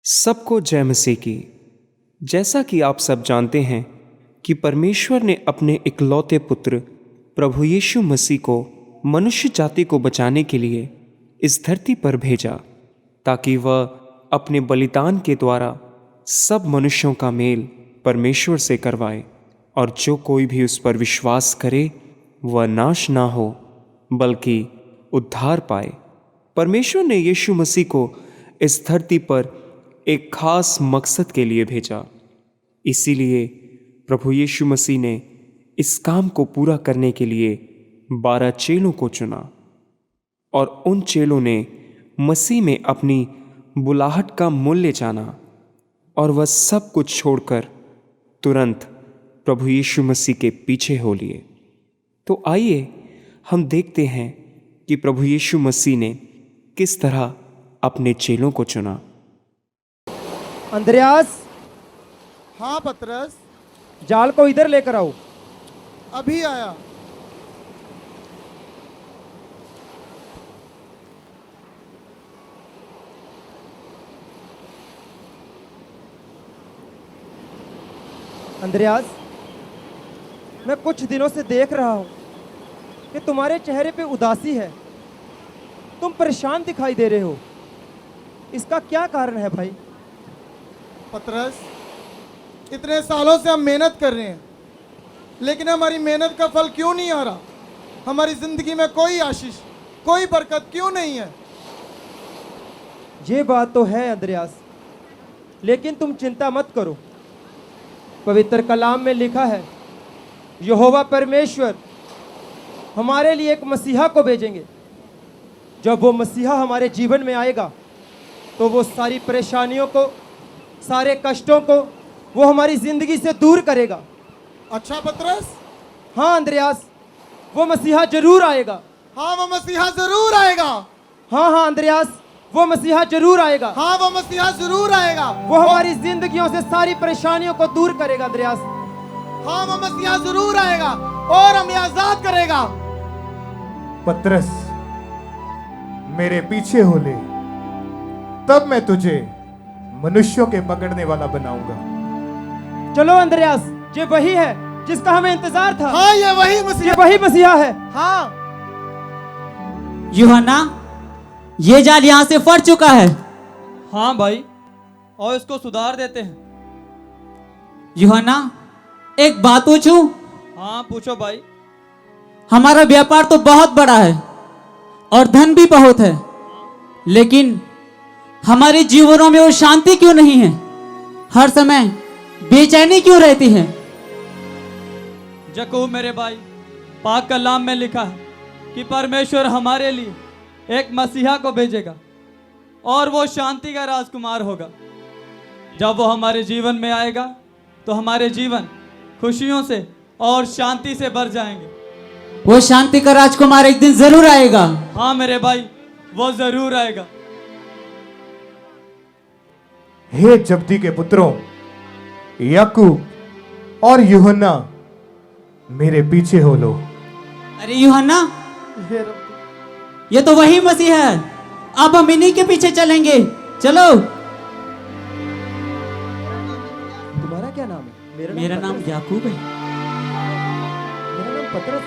सबको जय मसीह की। जैसा कि आप सब जानते हैं कि परमेश्वर ने अपने इकलौते पुत्र प्रभु यीशु मसीह को मनुष्य जाति को बचाने के लिए इस धरती पर भेजा, ताकि वह अपने बलिदान के द्वारा सब मनुष्यों का मेल परमेश्वर से करवाए, और जो कोई भी उस पर विश्वास करे वह नाश ना हो बल्कि उद्धार पाए। परमेश्वर ने यीशु मसीह को इस धरती पर एक खास मकसद के लिए भेजा। इसीलिए प्रभु यीशु मसीह ने इस काम को पूरा करने के लिए 12 चेलों को चुना, और उन चेलों ने मसीह में अपनी बुलाहट का मूल्य जाना, और वह सब कुछ छोड़कर तुरंत प्रभु यीशु मसीह के पीछे हो लिए। तो आइए हम देखते हैं कि प्रभु यीशु मसीह ने किस तरह अपने चेलों को चुना। अंद्रयास, हाँ पतरस, जाल को इधर लेकर आओ। अभी आया। अंद्रयास, मैं कुछ दिनों से देख रहा हूं कि तुम्हारे चेहरे पे उदासी है। तुम परेशान दिखाई दे रहे हो। इसका क्या कारण है भाई? पतरस, इतने सालों से हम मेहनत कर रहे हैं, लेकिन हमारी मेहनत का फल क्यों नहीं आ रहा? हमारी जिंदगी में कोई आशीष, कोई बरकत क्यों नहीं है? ये बात तो है अंद्रयास, लेकिन तुम चिंता मत करो। पवित्र कलाम में लिखा है, यहोवा परमेश्वर हमारे लिए एक मसीहा को भेजेंगे। जब वो मसीहा हमारे जीवन में आएगा तो वो सारी परेशानियों को, सारे कष्टों को वो हमारी जिंदगी से दूर करेगा। अच्छा पतरस? हाँ अंद्रयास, वो मसीहा जरूर आएगा। हाँ, वो मसीहा जरूर आएगा। हाँ अंद्रयास, वो मसीहा जरूर आएगा। हाँ, वो मसीहा जरूर आएगा। वो हमारी जिंदगियों से सारी परेशानियों को दूर करेगा अंद्रयास। हाँ, वो मसीहा जरूर आएगा और हमें आजाद करेगा। पतरस, मेरे पीछे हो ले, तब मैं तुझे मनुष्यों के पकड़ने वाला बनाऊंगा। चलो अंद्रयास, ये वही है जिसका हमें इंतजार था। हाँ, ये वही ये मसीहा। वही मसीहा है। हाँ, यूहन्ना, ये जाल यहाँ से फट चुका है। हाँ भाई, और इसको सुधार देते हैं। यूहन्ना, एक बात पूछूं? हाँ पूछो भाई। हमारा व्यापार तो बहुत बड़ा है और धन भी बहुत है, लेकिन हमारे जीवनों में वो शांति क्यों नहीं है? हर समय बेचैनी क्यों रहती है? जकूब मेरे भाई, पाक कलाम में लिखा है कि परमेश्वर हमारे लिए एक मसीहा को भेजेगा और वो शांति का राजकुमार होगा। जब वो हमारे जीवन में आएगा तो हमारे जीवन खुशियों से और शांति से भर जाएंगे। वो शांति का राजकुमार एक दिन जरूर आएगा। हाँ मेरे भाई, वो जरूर आएगा। हे जब्दी के पुत्रों, याकूब और यूहन्ना, मेरे पीछे हो लो। अरे यूहन्ना, ये तो वही मसीह है। अब हम इन्हीं के पीछे चलेंगे। चलो। तुम्हारा क्या नाम है? मेरा नाम याकूब है। मेरा नाम पतरस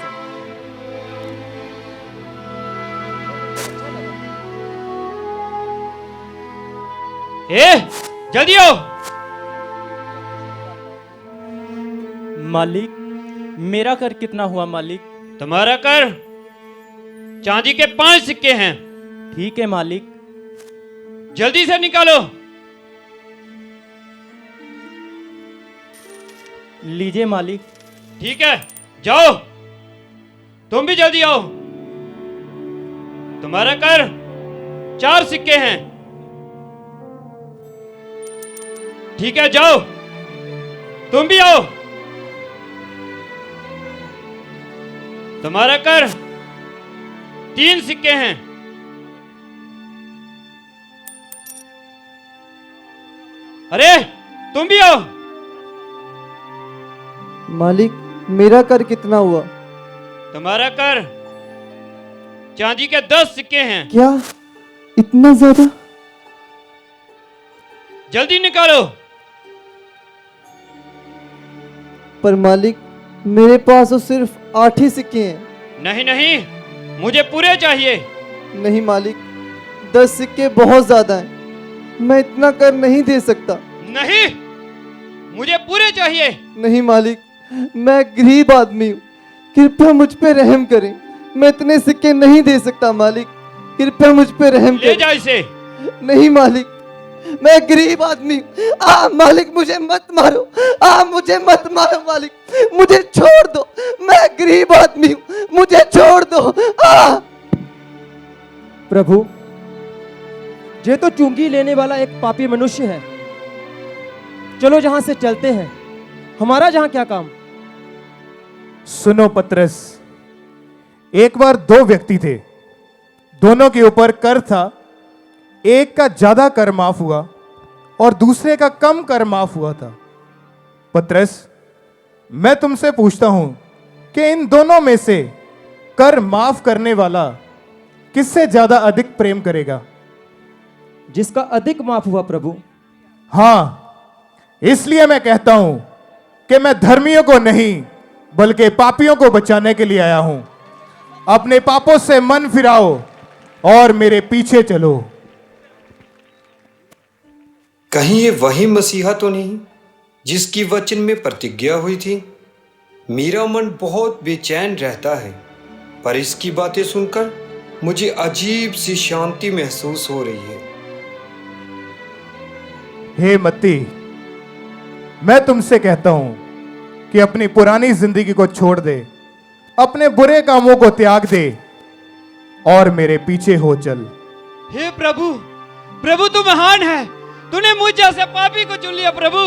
है। जल्दी आओ। मालिक, मेरा कर कितना हुआ मालिक? तुम्हारा कर चांदी के 5 सिक्के हैं। ठीक है मालिक। जल्दी से निकालो। लीजिए मालिक। ठीक है, जाओ। तुम भी जल्दी आओ। तुम्हारा कर 4 सिक्के हैं। ठीक है, जाओ। तुम भी आओ। तुम्हारा कर 3 सिक्के हैं। अरे तुम भी आओ। मालिक, मेरा कर कितना हुआ? तुम्हारा कर चांदी के 10 सिक्के हैं। क्या? इतना ज्यादा? जल्दी निकालो। पर मालिक, मेरे पास तो सिर्फ 8 ही सिक्के हैं। नहीं नहीं, मुझे पूरे चाहिए। नहीं मालिक, 10 सिक्के बहुत ज्यादा हैं। मैं इतना कर नहीं दे सकता। नहीं, मुझे पूरे चाहिए। नहीं मालिक, मैं गरीब आदमी हूँ, कृपया मुझ पे रहम करें। मैं इतने सिक्के नहीं दे सकता मालिक, कृपया मुझ पे रहम ले करें। जा इसे। नहीं मालिक, मैं गरीब आदमी हूँ। मालिक मुझे मत मारो। मुझे मत मारो मालिक, मुझे छोड़ दो। मैं गरीब आदमी हूँ, मुझे छोड़ दो। प्रभु, ये तो चुंगी लेने वाला एक पापी मनुष्य है। चलो जहां से चलते हैं, हमारा जहां क्या काम। सुनो पतरस, एक बार 2 व्यक्ति थे, दोनों के ऊपर कर था। एक का ज्यादा कर माफ हुआ और दूसरे का कम कर माफ हुआ था। पतरस, मैं तुमसे पूछता हूं कि इन दोनों में से कर माफ करने वाला किससे ज्यादा अधिक प्रेम करेगा? जिसका अधिक माफ हुआ प्रभु। हां, इसलिए मैं कहता हूं कि मैं धर्मियों को नहीं बल्कि पापियों को बचाने के लिए आया हूं। अपने पापों से मन फिराओ और मेरे पीछे चलो। कहीं ये वही मसीहा तो नहीं जिसकी वचन में प्रतिज्ञा हुई थी? मेरा मन बहुत बेचैन रहता है, पर इसकी बातें सुनकर मुझे अजीब सी शांति महसूस हो रही है। हे मत्ती, मैं तुमसे कहता हूं कि अपनी पुरानी जिंदगी को छोड़ दे, अपने बुरे कामों को त्याग दे और मेरे पीछे हो चल। हे प्रभु, प्रभु तू महान है। तूने मुझ जैसे पापी को चुन लिया। प्रभु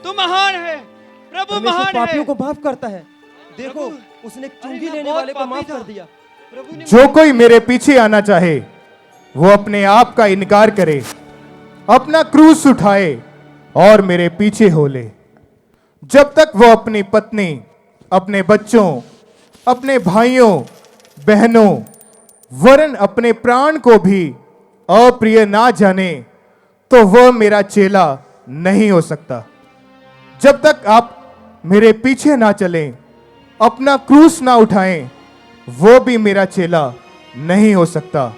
तू महान है। प्रभु महान है। पापियों को माफ करता है। देखो, उसने चुंगी लेने वाले को माफ कर दिया। प्रभु ने जो कोई मेरे पीछे आना चाहे वो अपने आप का इनकार करे, अपना क्रूस उठाए और मेरे पीछे हो ले। जब तक वो अपनी पत्नी, अपने बच्चों, अपने भाइयों बहनों वरन अपने प्राण को भी अप्रिय ना जाने, तो वह मेरा चेला नहीं हो सकता। जब तक आप मेरे पीछे ना चलें, अपना क्रूस ना उठाएं, वो भी मेरा चेला नहीं हो सकता।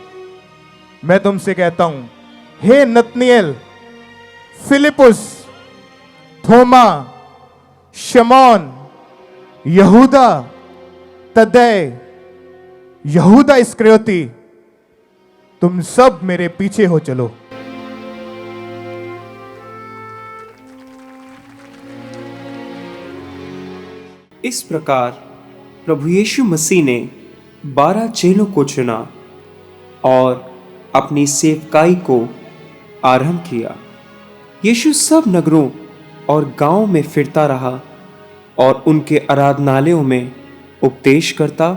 मैं तुमसे कहता हूं, हे नतनिएल, फिलिपुस, थोमा, शमौन, यहूदा, तदै, यहूदा इस्करियोती, तुम सब मेरे पीछे हो चलो। इस प्रकार प्रभु यीशु मसीह ने 12 चेलों को चुना और अपनी सेवकाई को आरंभ किया। यीशु सब नगरों और गांवों में फिरता रहा और उनके आराधनालयों में उपदेश करता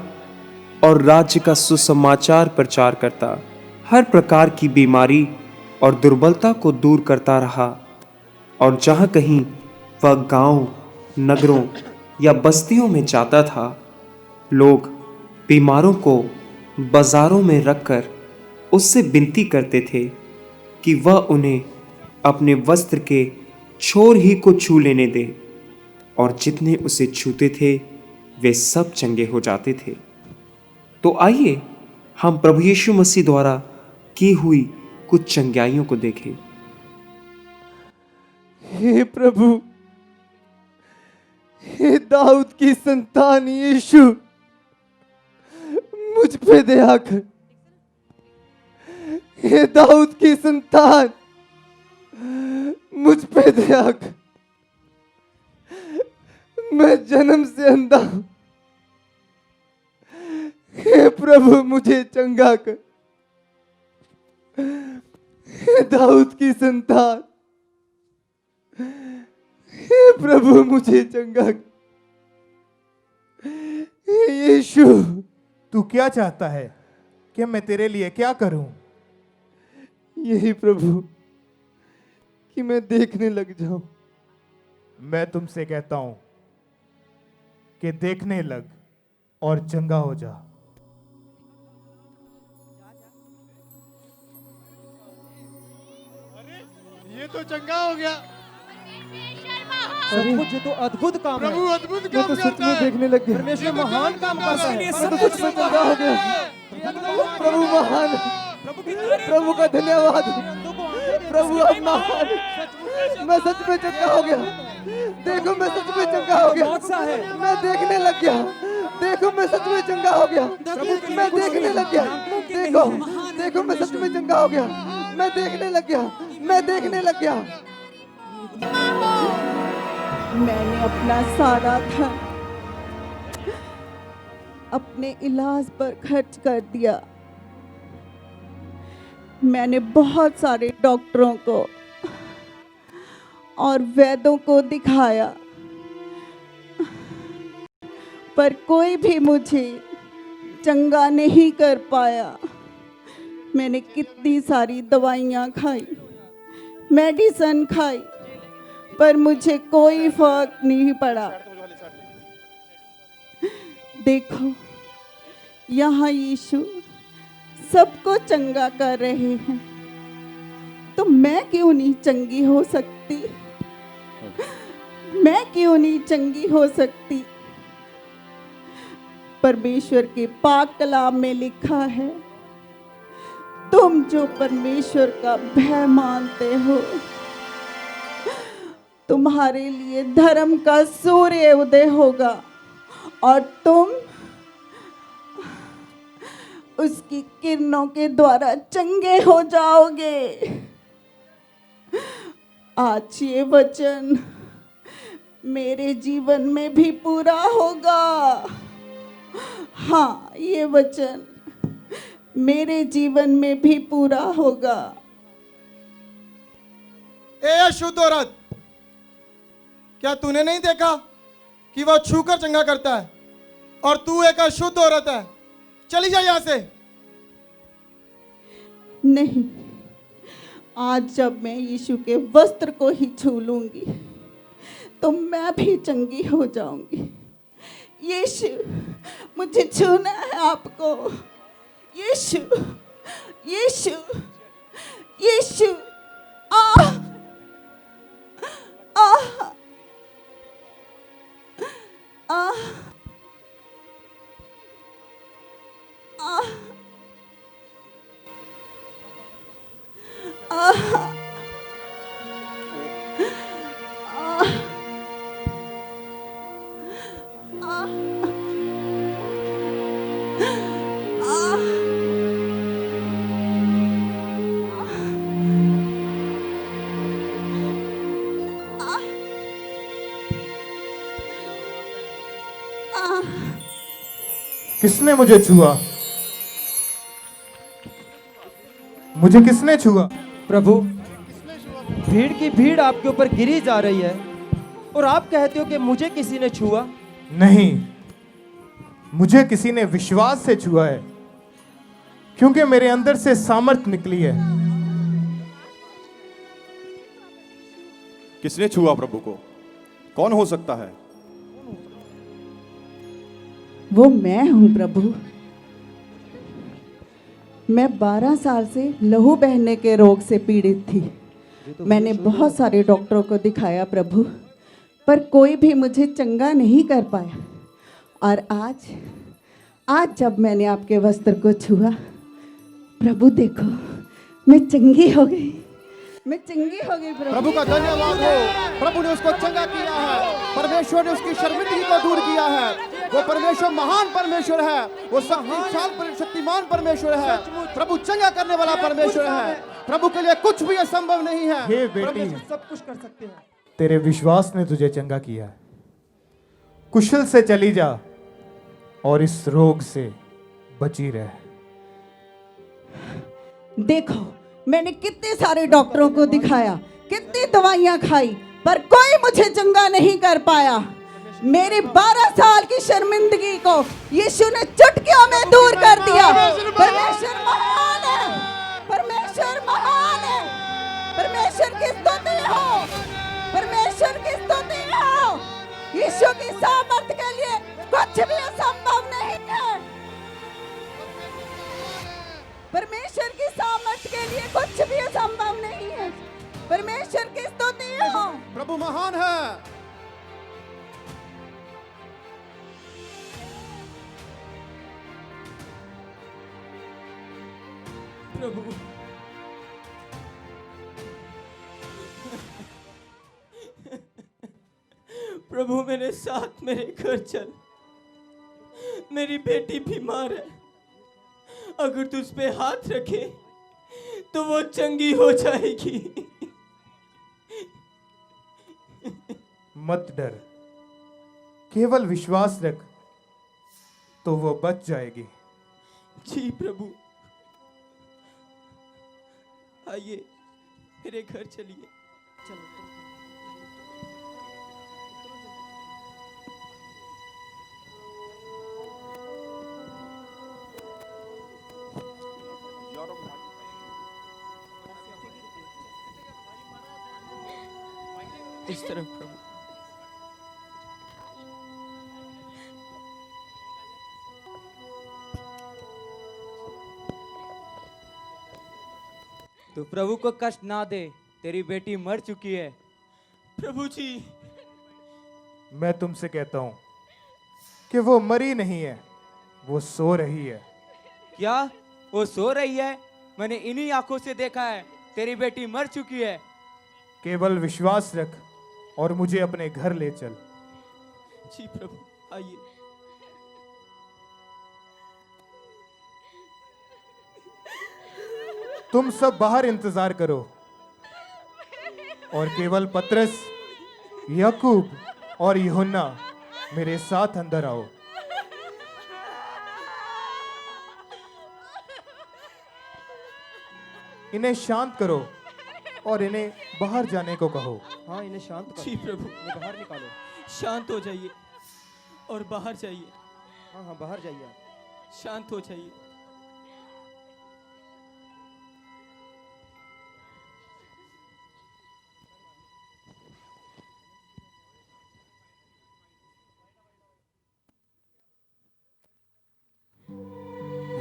और राज्य का सुसमाचार प्रचार करता। हर प्रकार की बीमारी और दुर्बलता को दूर करता रहा और जहां कहीं वह गांव, नगरों या बस्तियों में जाता था, लोग बीमारों को बाजारों में रखकर उससे विनती करते थे कि वह उन्हें अपने वस्त्र के छोर ही को छू लेने दे, और जितने उसे छूते थे वे सब चंगे हो जाते थे। तो आइए हम प्रभु यीशु मसीह द्वारा की हुई कुछ चंगाइयों को देखें। हे प्रभु, हे दाऊद की संतान यीशु, मुझ पे दया कर। हे दाऊद की संतान, मुझ पे दया कर। मैं जन्म से अंधा हूं। हे प्रभु, मुझे चंगा कर। हे दाऊद की संतान, हे प्रभु, मुझे चंगा कर। हे यीशु, तू क्या चाहता है कि मैं तेरे लिए क्या करूं? यही प्रभु कि मैं देखने लग जाऊं। मैं तुमसे कहता हूं कि देखने लग और चंगा हो जा। ये तो चंगा हो गया। सब कुछ तो अद्भुत काम है। प्रभु अद्भुत मैं काम तो सच करता में है। देखने लग गया। परमेश्वर महान काम करता है। मैं तो सच में चंगा हो गया। प्रभु महान, प्रभु का धन्यवाद। प्रभु आप महान, मैं सच में चंगा हो गया। देखो मैं सच में चंगा हो गया। मैं देखने लग गया। देखो मैं सच में चंगा हो गया। मैं देखने लग गया। देखो देखो मैं सच में चंगा हो गया। मैं देखने लग गया। मैं देखने लग गया। मैंने अपना सारा धन अपने इलाज पर खर्च कर दिया। मैंने बहुत सारे डॉक्टरों को और वैद्यों को दिखाया, पर कोई भी मुझे चंगा नहीं कर पाया। मैंने कितनी सारी दवाइयाँ खाई, मेडिसिन खाई, पर मुझे कोई फर्क नहीं पड़ा। देखो यहाँ यीशु सबको चंगा कर रहे हैं, तो मैं क्यों नहीं चंगी हो सकती? मैं क्यों नहीं चंगी हो सकती? परमेश्वर के पाक कलाम में लिखा है, तुम जो परमेश्वर का भय मानते हो, तुम्हारे लिए धर्म का सूर्य उदय होगा और तुम उसकी किरणों के द्वारा चंगे हो जाओगे। आज ये वचन मेरे जीवन में भी पूरा होगा। हाँ, ये वचन मेरे जीवन में भी पूरा होगा। ए अशुद्ध औरत, क्या तूने नहीं देखा कि वह छूकर चंगा करता है और तू एक अशुद्ध औरत है? चली जा यहां से। नहीं, आज जब मैं यीशु के वस्त्र को ही छू लूंगी तो मैं भी चंगी हो जाऊंगी। यीशु, मुझे छूना है आपको। यीशु, यीशु, यीशु, आ आ आ किसने मुझे छुआ? मुझे किसने छुआ? प्रभु, भीड़ की भीड़ आपके ऊपर गिरी जा रही है और आप कहते हो कि मुझे किसी ने छुआ। नहीं, मुझे किसी ने विश्वास से छुआ है, क्योंकि मेरे अंदर से सामर्थ निकली है। किसने छुआ प्रभु को? कौन हो सकता है? वो मैं हूं प्रभु। मैं 12 साल से लहू बहने के रोग से पीड़ित थी। मैंने बहुत सारे डॉक्टरों को दिखाया प्रभु, पर कोई भी मुझे चंगा नहीं कर पाया। और आज जब मैंने आपके वस्त्र को छुआ, प्रभु देखो, मैं चंगी हो गई। मैं चंगी हो गई प्रभु। प्रभु का धन्यवाद हो। प्रभु ने उसको चंगा किया है। परमेश्वर ने उसकी शर्मिंदगी को दूर किया है। वो परमेश्वर महान परमेश्वर है। वो शक्तिमान परमेश्वर है। प्रभु चंगा करने वाला परमेश्वर है। प्रभु के लिए कुछ भी असंभव नहीं है। हे बेटी, सब कुछ कर सकते हैं। तेरे विश्वास ने तुझे चंगा किया है। कुशल से चली जा और इस रोग से बची रह। देखो, मैंने कितने सारे डॉक्टरों को दिखाया, कितनी दवाइयां खाई, पर कोई मुझे चंगा नहीं कर पाया। मेरी 12 साल की शर्मिंदगी को यीशु ने चुटकियों में दूर कर दिया। परमेश्वर महान है। परमेश्वर महान है। परमेश्वर की स्तुति हो। परमेश्वर की स्तुति हो। यीशु की सामर्थ के लिए कुछ भी असंभव नहीं है। परमेश्वर की सामर्थ के लिए कुछ भी असंभव नहीं है। परमेश्वर की स्तुति हो। प्रभु महान है। प्रभु प्रभु मेरे साथ मेरे घर चल। मेरी बेटी बीमार है, अगर तुझ पे हाथ रखे तो वो चंगी हो जाएगी। मत डर, केवल विश्वास रख तो वो बच जाएगी। जी प्रभु, आइए मेरे घर चलिए। इस तरफ प्रभु। तू प्रभु को कष्ट ना दे, तेरी बेटी मर चुकी है। प्रभु जी, मैं तुमसे कहता हूं कि वो मरी नहीं है, वो सो रही है। क्या वो सो रही है? मैंने इन्हीं आंखों से देखा है, तेरी बेटी मर चुकी है। केवल विश्वास रख और मुझे अपने घर ले चल। जी प्रभु, आइए। तुम सब बाहर इंतजार करो और केवल पतरस, याकूब और यूहन्ना मेरे साथ अंदर आओ। इन्हें शांत करो और इन्हें बाहर जाने को कहो। हाँ, इन्हें शांत करो। जी प्रभु, इन्हें बाहर निकालो। शांत हो जाइए और बाहर जाइए। हाँ हाँ, बाहर जाइए आप। शांत हो जाइए।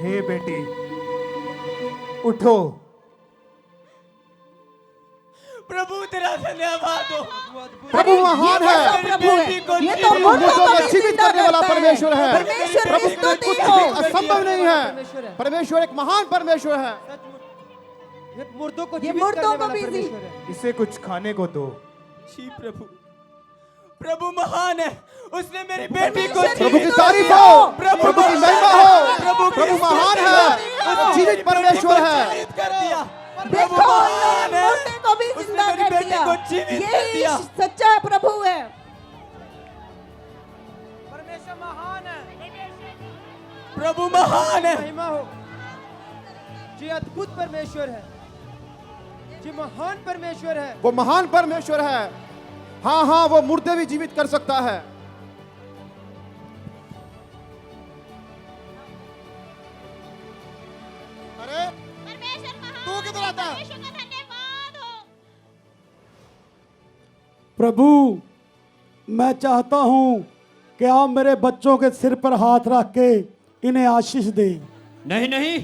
हे बेटी, उठो। प्रभु तेरा धन्यवाद हो। प्रभु महान है। प्रभु है, ये तो मुर्दों मुर्दों को को जीवित जिंदा करने वाला करता है। परमेश्वर है। परमेश्वर प्रभु की के लिए स्तुति कुछ हो। भी असंभव नहीं परमेश्वर है। है। परमेश्वर एक महान परमेश्वर है। ये मुर्दों को ये जीवित मुर्दों करने को वाला भी परमेश्वर है। इसे कुछ खाने को दो। जी प्रभु, प्रभु महान है। उसने मेरी बेटी को प्रभु की तारीफ हो, प्रभु की महिमा हो। प्रभु प्रभु महान है, जीवित परमेश्वर है। जीवित कर दिया। देखो, महान है। मुर्दे को भी उसने जिंदा मेरी कर बेटी दिया। को जीवित कर यही दिया। सच्चा प्रभु है। परमेश्वर महान है। प्रभु महान है। महिमा हो। जी अद्भुत परमेश्वर है, जी महान परमेश्वर है। वो महान परमेश्वर है। हाँ हाँ, वो मुर्दे भी जीवित कर सकता है। अरे तू किधर आता है? प्रभु, मैं चाहता हूं कि आप मेरे बच्चों के सिर पर हाथ रख के इन्हें आशीष दें। नहीं नहीं,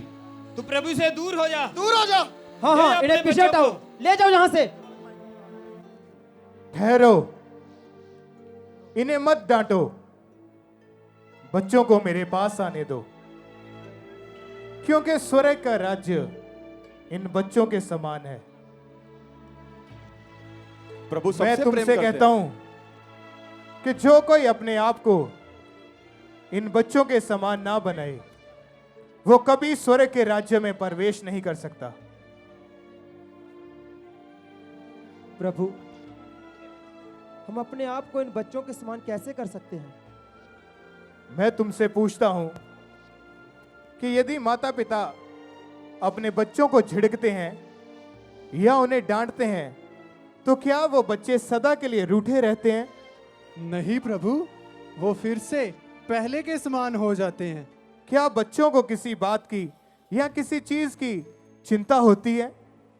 तू प्रभु से दूर हो जा। दूर हो जा। हाँ ले हाँ, अपने इन्हें पीछे बच्चों हटाओ, को। ले जाओ यहाँ से। ठहरो, इन्हें मत डांटो, बच्चों को मेरे पास आने दो, क्योंकि स्वर्ग का राज्य इन बच्चों के समान है। प्रभु मैं सबसे प्रेम तुमसे करते कहता हैं। हूं कि जो कोई अपने आप को इन बच्चों के समान ना बनाए, वो कभी स्वर्ग के राज्य में प्रवेश नहीं कर सकता। प्रभु, हम अपने आप को इन बच्चों के समान कैसे कर सकते हैं? मैं तुमसे पूछता हूं कि यदि माता पिता अपने बच्चों को झिड़कते हैं या उन्हें डांटते हैं, तो क्या वो बच्चे सदा के लिए रूठे रहते हैं? नहीं प्रभु, वो फिर से पहले के समान हो जाते हैं। क्या बच्चों को किसी बात की या किसी चीज की चिंता होती है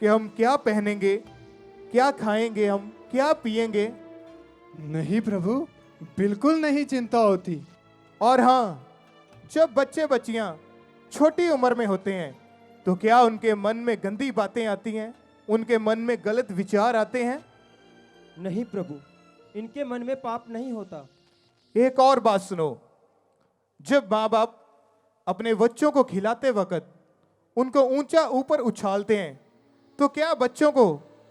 कि हम क्या पहनेंगे, क्या खाएंगे, हम क्या पिएंगे? नहीं प्रभु, बिल्कुल नहीं चिंता होती। और हाँ, जब बच्चे बच्चियां छोटी उम्र में होते हैं तो क्या उनके मन में गंदी बातें आती हैं? उनके मन में गलत विचार आते हैं? नहीं प्रभु, इनके मन में पाप नहीं होता। एक और बात सुनो, जब माँ बाप अपने बच्चों को खिलाते वक्त उनको ऊंचा ऊपर उछालते हैं, तो क्या बच्चों को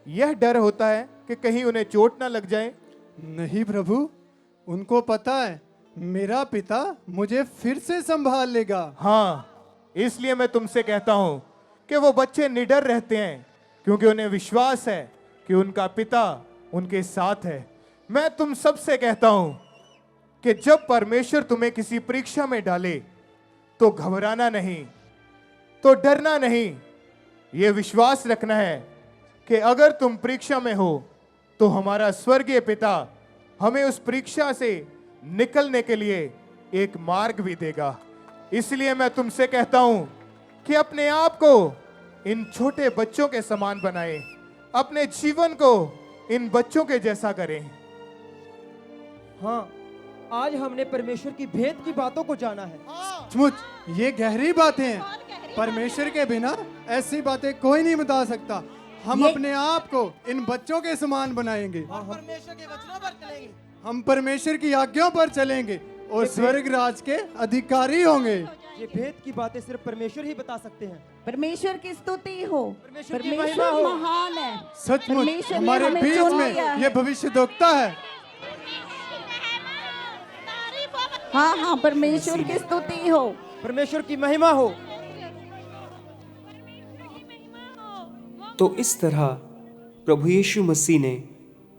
यह डर होता है कि कहीं उन्हें चोट ना लग जाए? नहीं प्रभु, उनको पता है मेरा पिता मुझे फिर से संभाल लेगा। हाँ, इसलिए मैं तुमसे कहता हूं कि वो बच्चे निडर रहते हैं, क्योंकि उन्हें विश्वास है कि उनका पिता उनके साथ है। मैं तुम सबसे कहता हूं कि जब परमेश्वर तुम्हें किसी परीक्षा में डाले तो घबराना नहीं, तो डरना नहीं। यह विश्वास रखना है कि अगर तुम परीक्षा में हो तो हमारा स्वर्गीय पिता हमें उस परीक्षा से निकलने के लिए एक मार्ग भी देगा। इसलिए मैं तुमसे कहता हूं कि अपने आप को इन छोटे बच्चों के समान बनाएं, अपने जीवन को इन बच्चों के जैसा करें। हाँ, आज हमने परमेश्वर की भेद की बातों को जाना है। सचमुच ये गहरी बातें हैं। परमेश्वर के बिना ऐसी बातें कोई नहीं बता सकता। हम अपने आप को इन बच्चों के समान बनाएंगे। परमेश्वर के वचनों पर चलेंगे। हम परमेश्वर की आज्ञाओं पर चलेंगे और स्वर्ग राज के अधिकारी होंगे। ये भेद की बातें सिर्फ परमेश्वर ही बता सकते हैं। परमेश्वर की स्तुति हो, परमेश्वर की महिमा हो। परमेश्वर महान है। सचमुच परमेश्वर ने हमारे हमें बीच चुन में लिया है। ये भविष्यद्वक्ता है। हाँ हाँ, परमेश्वर की स्तुति हो, परमेश्वर की महिमा हो। तो इस तरह प्रभु यीशु मसीह ने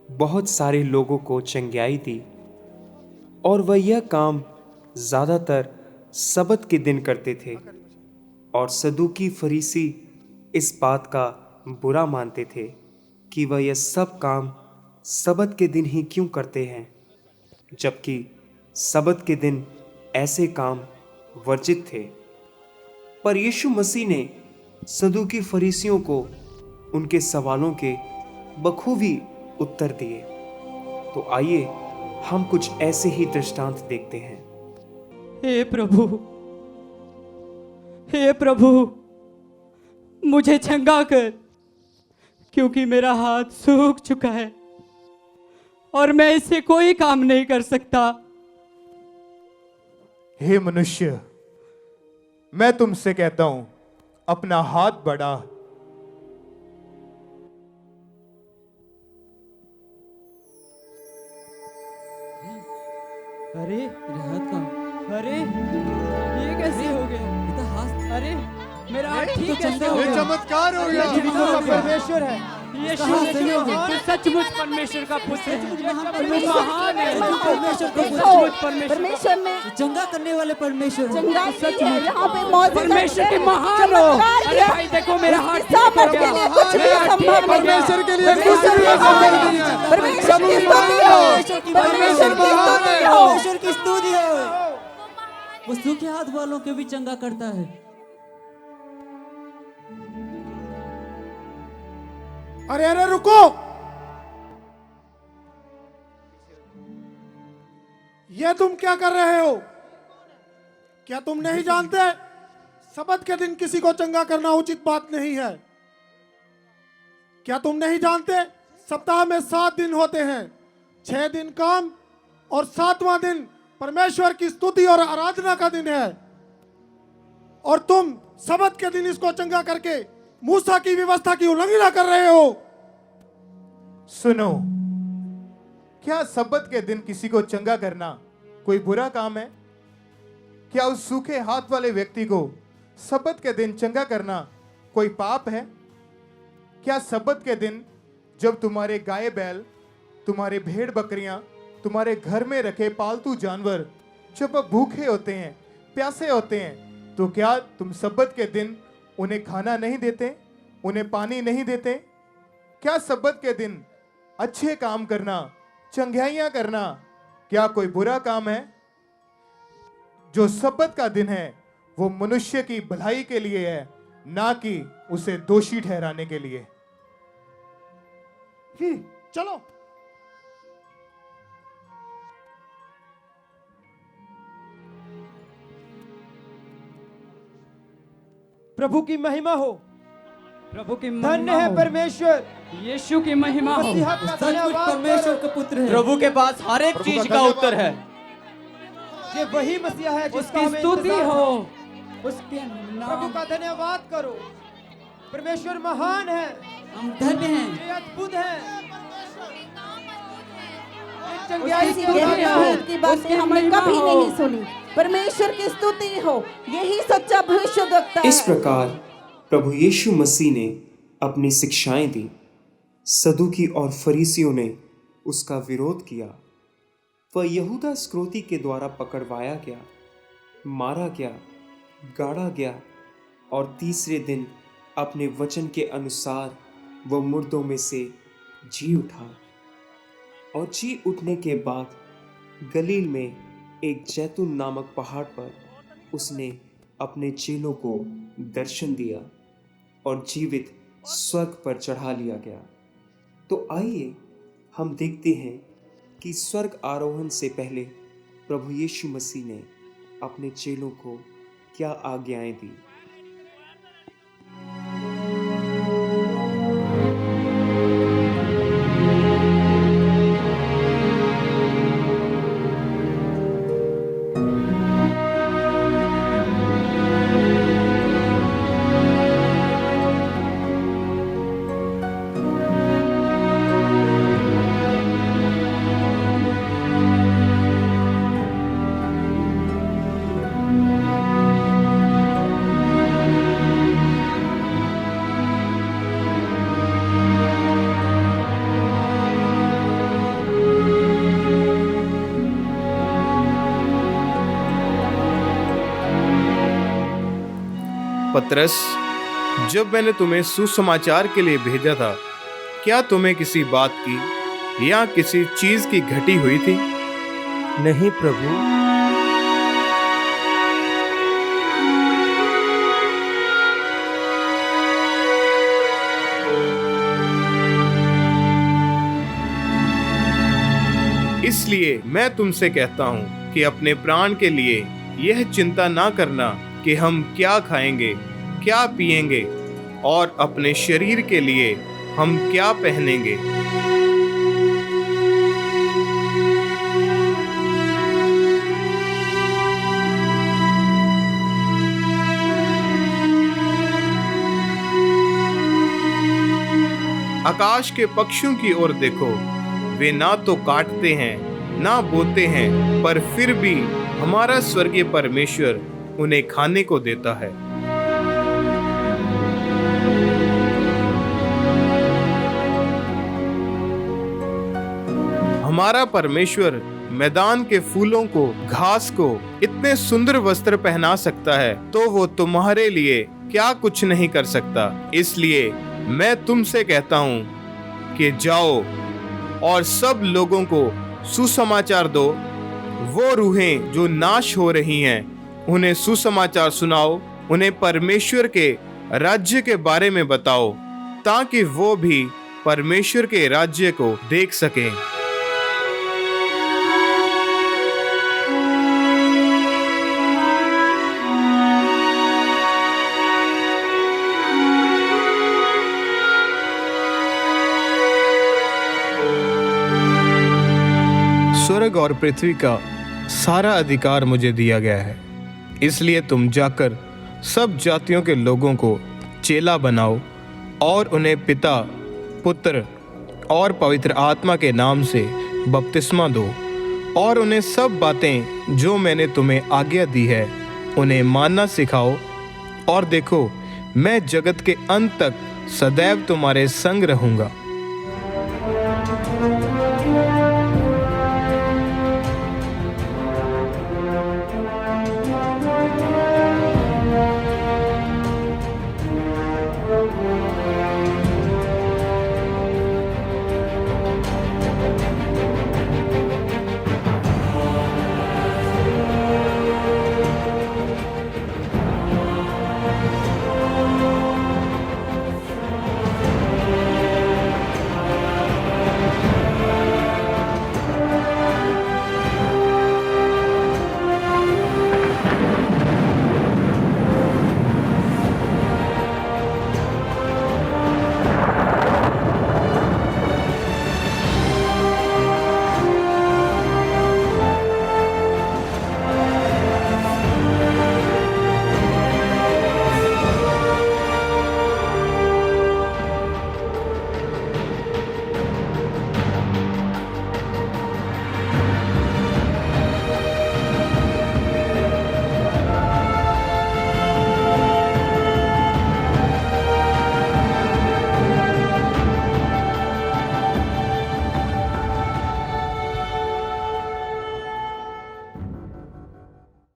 बहुत सारे लोगों को चंगाई दी, और वह यह काम ज़्यादातर सबत के दिन करते थे। और सदूकी फरीसी इस बात का बुरा मानते थे कि वह यह सब काम सबत के दिन ही क्यों करते हैं, जबकि सबत के दिन ऐसे काम वर्जित थे। पर यीशु मसीह ने सदूकी फरीसियों को उनके सवालों के बखूबी उत्तर दिए। तो आइए हम कुछ ऐसे ही दृष्टांत देखते हैं। हे प्रभु, मुझे चंगा कर, क्योंकि मेरा हाथ सूख चुका है और मैं इससे कोई काम नहीं कर सकता। हे मनुष्य, मैं तुमसे कहता हूं, अपना हाथ बढ़ा। अरे मेरे हाथ का अरे, ये कैसे हो गया? अरे मेरा हाथ ठीक कैसे हो ये गया? चमत्कार हो गया। यीशु का परमेश्वर है। यीशु तू सचमुच परमेश्वर का पुत्र है। तू महान है। परमेश्वर ने चंगा करने वाले परमेश्वर हो। चंगा की है। यहाँ पे मौजूद परमेश्वर के महान हो। अरे भाई देखो मेरा हाथ ठीक हो सामर्थ के गया। लिए कुछ भी संभव नहीं है। परमेश्वर के लिए कुछ परमेश्वर भी की संभव स्तुति नहीं है। हो। परमेश्वर की स्तुति हो। परमेश्वर की स्तुति हो। परमेश्वर की स्तुति हो। वो सूखे हाथ वालों के भी चंगा करता है। अरे अरे रुको, ये तुम क्या कर रहे हो? क्या तुम नहीं जानते सबत के दिन किसी को चंगा करना उचित बात नहीं है? क्या तुम नहीं जानते सप्ताह में 7 दिन होते हैं, 6 दिन काम और 7वां दिन परमेश्वर की स्तुति और आराधना का दिन है, और तुम सबत के दिन इसको चंगा करके मूसा की व्यवस्था की उल्लंघना कर रहे हो। सुनो, क्या सब्बत के दिन किसी को चंगा करना कोई बुरा काम है? क्या उस सूखे हाथ वाले व्यक्ति को सब्बत के दिन चंगा करना कोई पाप है? क्या सब्बत के दिन जब तुम्हारे गाय बैल, तुम्हारे भेड़ बकरियां, तुम्हारे घर में रखे पालतू जानवर जब भूखे होते हैं, प्यासे होते हैं, तो क्या तुम सब्बत के दिन उन्हें खाना नहीं देते, उन्हें पानी नहीं देते? क्या सब्बत के दिन अच्छे काम करना, चंगाइयां करना क्या कोई बुरा काम है? जो सब्बत का दिन है वो मनुष्य की भलाई के लिए है, ना कि उसे दोषी ठहराने के लिए। चलो। प्रभु की महिमा हो। प्रभु की धन्य है परमेश्वर, यीशु की महिमा हो। मसीहा का सचमुच धन्यवाद परमेश्वर करो। का पुत्र है। प्रभु के पास हर एक चीज का उत्तर है। ये वही मसीहा है जिसका उसकी हमें स्तुति इंतजार हो, है। उसके प्रभु नाम का धन्यवाद करो। परमेश्वर महान है, हम धन्य हैं। ये अद्भुत है, ये उसकी चंगाई की स्तुति उदाहरण हो, है। उसकी बातें हमने कभी नहीं सुनी। परमेश्वर की स्तुति हो, यही सच्चा भविष्यद्वक्ता इस है। प्रकार प्रभु यीशु मसीह ने अपनी शिक्षाएं दी। सदूकी और फरीसियों ने उसका विरोध किया। वह यहूदा इस्करियोती के द्वारा पकड़वाया गया, मारा गया, गाड़ा गया और तीसरे दिन अपने वचन के अनुसार वह मुर्दों में से जी उठा। और जी उठने के बाद गलील में एक जैतून नामक पहाड़ पर उसने अपने चेलों को दर्शन दिया और जीवित स्वर्ग पर चढ़ा लिया गया। तो आइए हम देखते हैं कि स्वर्ग आरोहण से पहले प्रभु यीशु मसीह ने अपने चेलों को क्या आज्ञाएं दी। पतरस, जब मैंने तुम्हें सुसमाचार के लिए भेजा था, क्या तुम्हें किसी बात की या किसी चीज की घटी हुई थी? नहीं प्रभु। इसलिए मैं तुमसे कहता हूँ कि अपने प्राण के लिए यह चिंता ना करना कि हम क्या खाएंगे, क्या पिएंगे और अपने शरीर के लिए हम क्या पहनेंगे। आकाश के पक्षियों की ओर देखो, वे ना तो काटते हैं ना बोते हैं, पर फिर भी हमारा स्वर्गीय परमेश्वर उन्हें खाने को देता है। हमारा परमेश्वर मैदान के फूलों को, घास को इतने सुंदर वस्त्र पहना सकता है, तो वो तुम्हारे लिए क्या कुछ नहीं कर सकता। इसलिए मैं तुमसे कहता हूँ कि जाओ और सब लोगों को सुसमाचार दो। वो रूहें जो नाश हो रही हैं, उन्हें सुसमाचार सुनाओ, उन्हें परमेश्वर के राज्य के बारे में बताओ, ताकि वो भी परमेश्वर के राज्य को देख सकें। स्वर्ग और पृथ्वी का सारा अधिकार मुझे दिया गया है, इसलिए तुम जाकर सब जातियों के लोगों को चेला बनाओ और उन्हें पिता, पुत्र और पवित्र आत्मा के नाम से बपतिस्मा दो और उन्हें सब बातें जो मैंने तुम्हें आज्ञा दी है उन्हें मानना सिखाओ। और देखो, मैं जगत के अंत तक सदैव तुम्हारे संग रहूंगा।